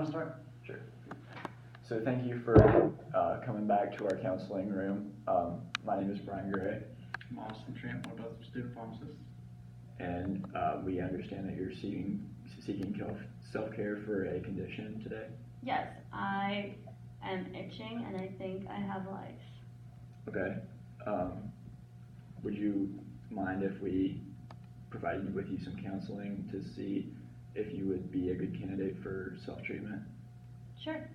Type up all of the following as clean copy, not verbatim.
want to start? Sure. So thank you for coming back to our counseling room. My name is Brian Gray. I'm Austin Trent, one of the student pharmacists. And we understand that you're seeking self-care for a condition today. Yes, I am itching and I think I have lice. Okay. Would you mind if we provided with you some counseling to see if you would be a good candidate for self-treatment? Sure.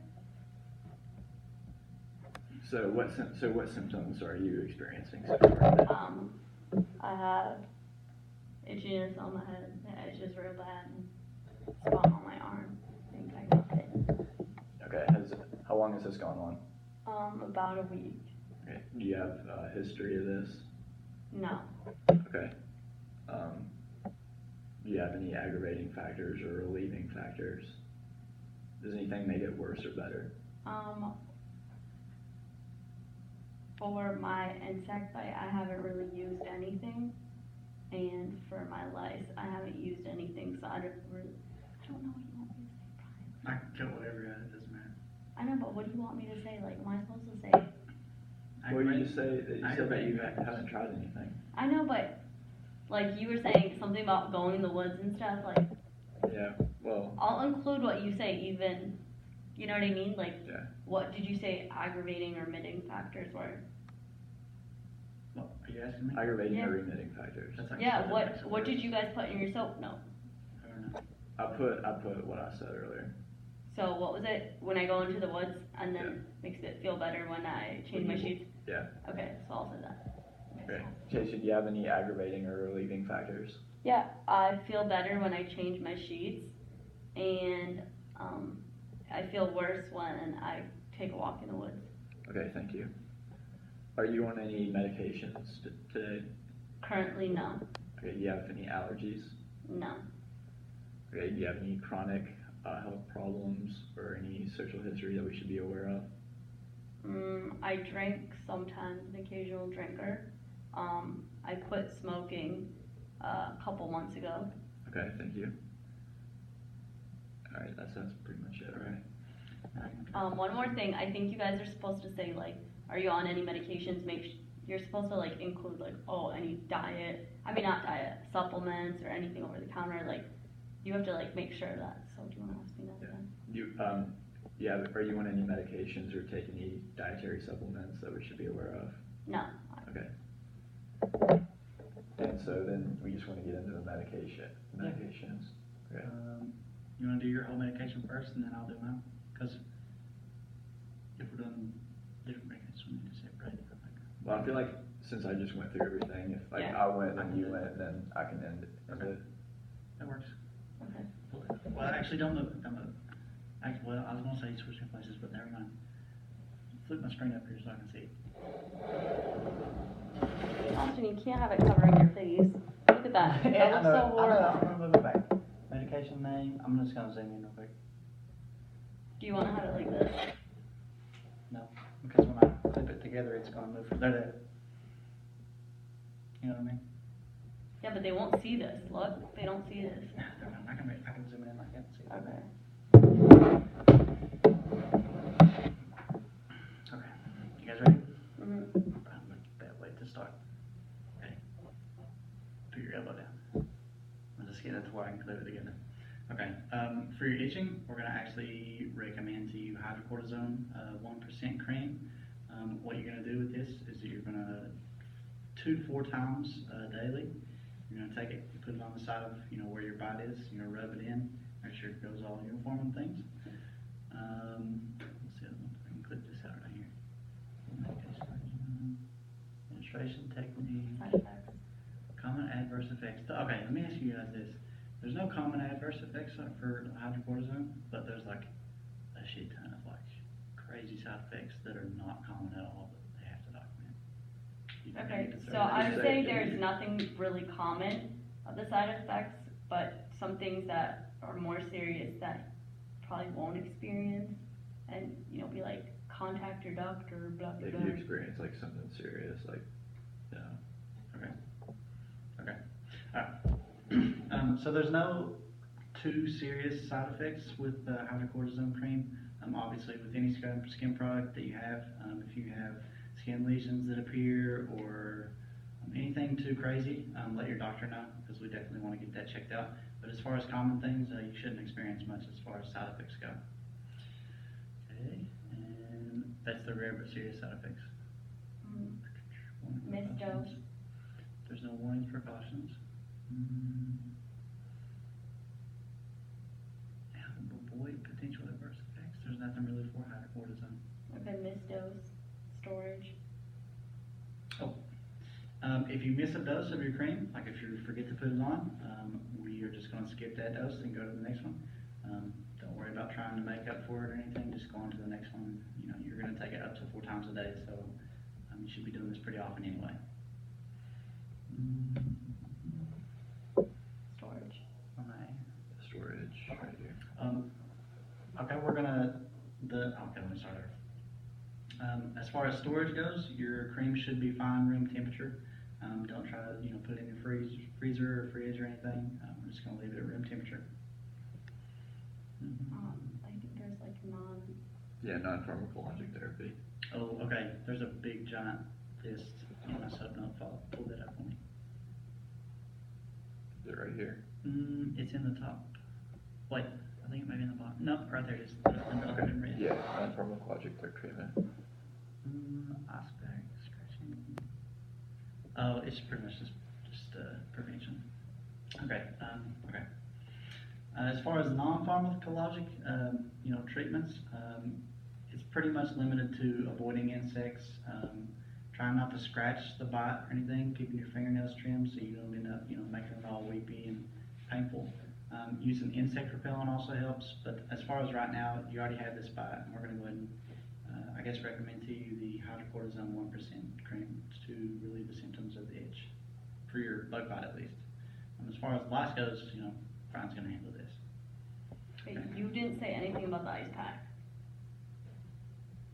So what symptoms are you experiencing so far? I have itchiness on my head. The itch is real bad. And it's gone on my arm. I think I got it. Okay. How long has this gone on? About a week. Okay. Do you have a history of this? No. Okay. Do you have any aggravating factors or relieving factors? Does anything make it worse or better? For my insect bite, I haven't really used anything, and for my lice, I haven't used anything. So I don't know what you want me to say, Brian. I can kill whatever you got, it doesn't matter. I know, but what do you want me to say? Like, am I supposed to say? Well, you just say that you haven't tried anything. I know, but like you were saying something about going in the woods and stuff. Like, yeah. Well, I'll include what you say, even. You know what I mean? Like, yeah. what did you say aggravating or mitigating factors were? What, are you asking me? Aggravating Yeah. or remitting factors. That's actually Yeah. the What next What word. did you guys put in your soap note? I don't know. I put what I said earlier. So what was it? When I go into the woods, and then Yeah. makes it feel better when I change my sheets. Yeah. Okay, so I'll say that. Okay. Chase, do you have any aggravating or relieving factors? Yeah, I feel better when I change my sheets, and I feel worse when I take a walk in the woods. Okay, thank you. Are you on any medications today? Currently, no. Okay, do you have any allergies? No. Okay, do you have any chronic health problems or any social history that we should be aware of? I drink sometimes, an occasional drinker. I quit smoking a couple months ago. Okay, thank you. Alright, that's pretty much it, right? One more thing, I think you guys are supposed to say, like, are you on any medications? You're supposed to, like, include, like, any not diet, supplements or anything over the counter. Like, you have to, like, make sure of that. So do you want to ask me that again? Are you on any medications or take any dietary supplements that we should be aware of? No. Okay. And so then we just want to get into the medications. Okay. You want to do your whole medication first, and then I'll do mine? Because if we're doing different medications, we need to separate it, I think. Well, I feel like since I just went through everything, if like Yeah. I went and you went, then I can end it. Okay. That works. Okay. Well, actually, don't move. Actually, well, I was going to say switching places, but never mind. Flip my screen up here so I can see it. Austin, you can't have it covering your face. Look at that. That looks so horrible. I'm going to move it back. Medication name. I'm just going to zoom in real quick. Do you want to have it like this? No, because when I clip it together, it's going to move from there to there. You know what I mean? Yeah, but they won't see this. Look, they don't see this. I can zoom in like that and see it. Okay. Okay. You guys ready? Mhm. Bad way to start. Okay. Put your elbow down. I'll just get it to where I can clip it together. Okay. For your itching, we're going to actually recommend to you hydrocortisone 1% cream. What you're going to do with this is that you're going to 2 to 4 times daily. You're going to take it, put it on the side of where your bite is. Rub it in, make sure it goes all uniform and things. Let's see, I can clip this out right here. Administration technique. Side effects. Common adverse effects. Okay, let me ask you guys this. There's no common adverse effects for hydrocortisone, but there's like a shit ton of like crazy side effects that are not common at all, but they have to document. Okay, so I would say there's nothing really common of the side effects, but some things that are more serious that probably won't experience, and be like, contact your doctor, blah blah If blah. you experience like something serious, like, Okay. Alright. So there's no two serious side effects with hydrocortisone cream. Obviously, with any skin product that you have, if you have skin lesions that appear or anything too crazy, let your doctor know, because we definitely want to get that checked out. But as far as common things, you shouldn't experience much as far as side effects go. Okay, and that's the rare but serious side effects. Missed dose. There's no warnings, precautions. Avoid potential adverse effects. There's nothing really for hydrocortisone. Okay, missed dose, storage. Oh, if you miss a dose of your cream, like if you forget to put it on, we are just going to skip that dose and go to the next one. Don't worry about trying to make up for it or anything. Just go on to the next one. You know, you're going to take it up to 4 times a day, so you should be doing this pretty often anyway. Storage. Okay. Storage, right here. Okay, let me start over. As far as storage goes, your cream should be fine room temperature. Don't try to, put it in your freezer or fridge or anything. We're just gonna leave it at room temperature. I think there's like Yeah, non-pharmacologic therapy. Oh, okay, there's a big giant list in my subnote file. Pull that up for me. Is it right here? It's in the top. Wait, I think it may be in the bottom. Nope, right there it is. The in red. Yeah, non-pharmacologic treatment. Iceberg, scratching. Oh, it's pretty much just prevention. Okay, okay. As far as non-pharmacologic, treatments, it's pretty much limited to avoiding insects, trying not to scratch the bite or anything, keeping your fingernails trimmed so you don't end up, making it all weepy and painful. Using insect repellent also helps, but as far as right now, you already have this bite, and we're going to go ahead and, recommend to you the hydrocortisone 1% cream to relieve the symptoms of the itch, for your bug bite at least. As far as lice goes, Brian's going to handle this. Wait, you didn't say anything about the ice pack.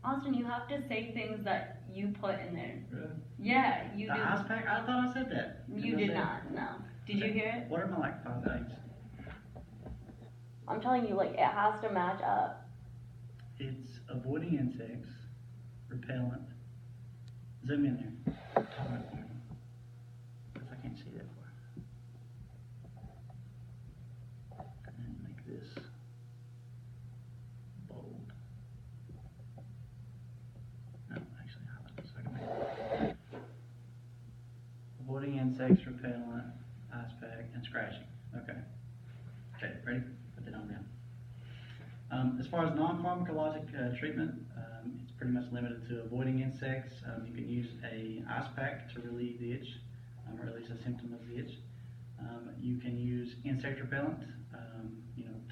Austin, you have to say things that you put in there. Really? Yeah, you The did. ice pack? I thought I said that. You did not, no. Did you hear it? What are my, 5 things? I'm telling you, it has to match up. It's avoiding insects, repellent. Zoom in there. Talk about it for me. Because I can't see that far. And make this bold. No, actually highlight this so I can make it. Avoiding insects, repellent, ice pack, and scratching. Okay. Okay, ready? Put that on down. As far as non-pharmacologic treatment, it's pretty much limited to avoiding insects. You can use a ice pack to relieve the itch, or at least a symptom of the itch. You can use insect repellent,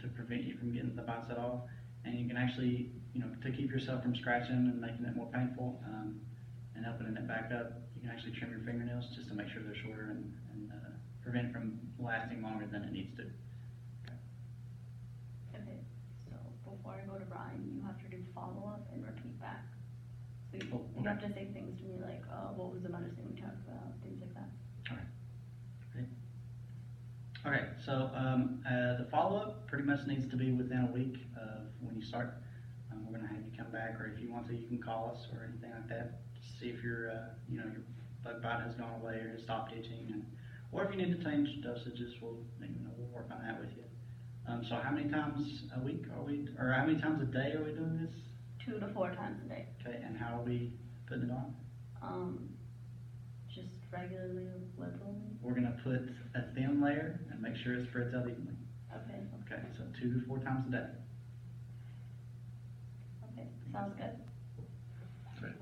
to prevent you from getting the bites at all. And you can actually, to keep yourself from scratching and making it more painful, and opening it back up, you can actually trim your fingernails just to make sure they're shorter and prevent it from lasting longer than it needs to. Okay, so before I go to Brian, you have to do follow-up and repeat back. So you, Oh, you have okay. to say things to me like, what was the medicine we talked about, things like that. Okay, so the follow-up pretty much needs to be within a week of when you start. We're going to have you come back, or if you want to, you can call us or anything like that to see if your bug bite has gone away or has stopped itching, or if you need to change dosages, we'll work on that with you. So how many times a week are we, or how many times a day are we doing this? 2 to 4 times a day. Okay, and how are we putting it on? Just regularly, liberally. We're going to put a thin layer and make sure it spreads out evenly. Okay, Okay, so 2 to 4 times a day. okay, sounds good. Right.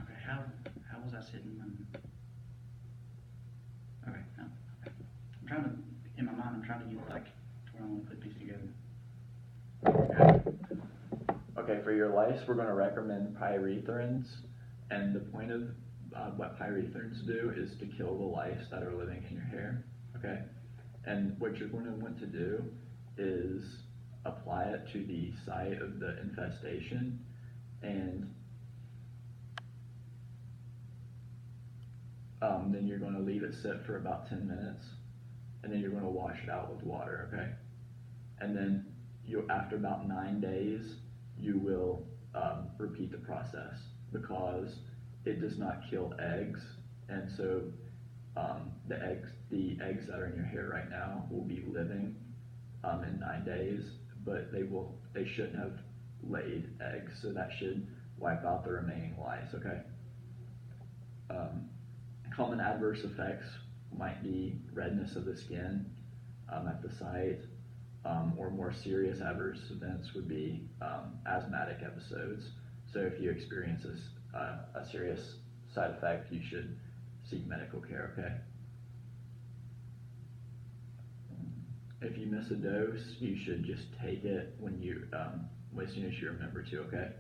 Okay, how was I sitting? Okay, no. Okay. I'm trying to, in my mind, I'm trying to get to where I want to put these together. Okay, for your lice, we're going to recommend pyrethrins, and the point of what pyrethrins do is to kill the lice that are living in your hair, okay? And what you're going to want to do is apply it to the site of the infestation, and then you're gonna leave it sit for about 10 minutes, and then you're gonna wash it out with water, okay? And then after about 9 days, you will repeat the process, because it does not kill eggs, and so the eggs that are in your hair right now will be living in 9 days, but they shouldn't have laid eggs, so that should wipe out the remaining lice, okay? Common adverse effects might be redness of the skin at the site, or more serious adverse events would be asthmatic episodes. So if you experience a serious side effect, you should seek medical care, okay? If you miss a dose, you should just take it when as soon as you remember to, okay?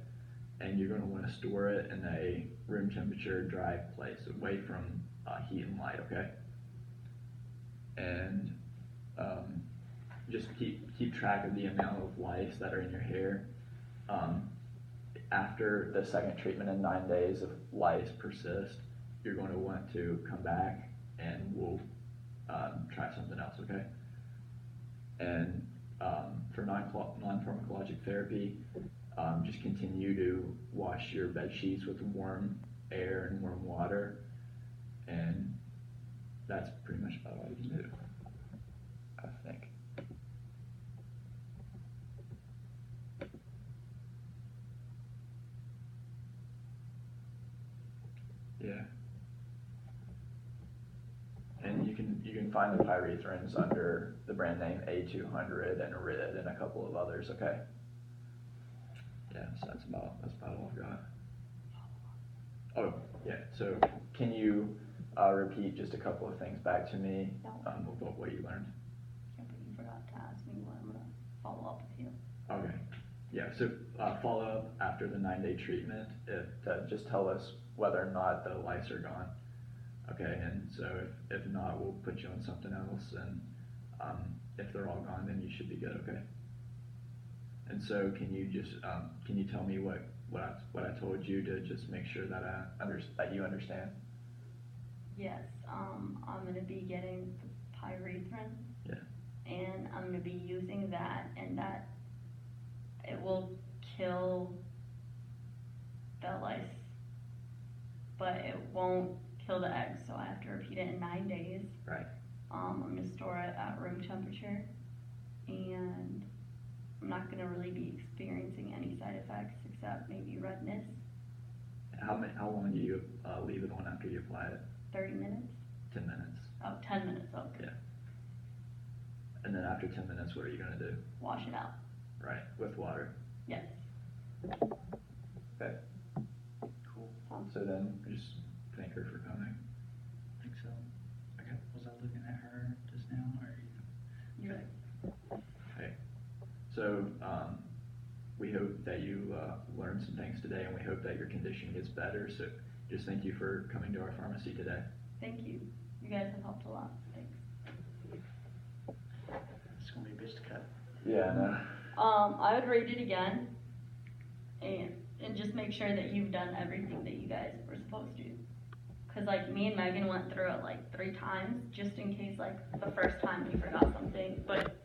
And you're going to want to store it in a room temperature, dry place, away from heat and light, okay? And just keep track of the amount of lice that are in your hair. After the second treatment in 9 days, if lice persist, you're going to want to come back and we'll try something else, okay? And for non-pharmacologic therapy, just continue to wash your bed sheets with warm air and warm water, and that's pretty much about all you can do, I think. Yeah. And you can find the pyrethrins under the brand name A200 and RID and a couple of others, okay? Yeah, so that's about all I've got. Oh, yeah, so can you repeat just a couple of things back to me about what you learned? Yeah, but you forgot to ask me what I'm gonna follow up with you. Okay, yeah, so follow up after the 9-day treatment, just tell us whether or not the lice are gone. Okay, and so if not, we'll put you on something else, and if they're all gone, then you should be good, okay? And so can you just, can you tell me what I told you to just make sure that that you understand? Yes, I'm gonna be getting the pyrethrin. Yeah. And I'm gonna be using that, and that it will kill the lice, but it won't kill the eggs, so I have to repeat it in 9 days. Right. I'm gonna store it at room temperature, and I'm not gonna really be experiencing any side effects except maybe redness. How long do you leave it on after you apply it? 30 minutes? 10 minutes. Oh, 10 minutes, okay. Yeah. And then after 10 minutes, what are you gonna do? Wash it out. Right, with water. Yes. Okay. Cool. So then, just thank her for coming. I think so. Okay, was I looking at her just now, or you? You're Okay. So, we hope that you learned some things today, and we hope that your condition gets better. So, just thank you for coming to our pharmacy today. Thank you. You guys have helped a lot. Thanks. It's gonna be a bitch to cut. Yeah, no. I would rate it again, and just make sure that you've done everything that you guys were supposed to. Cause like me and Megan went through it like 3 times, just in case like the first time we forgot something, but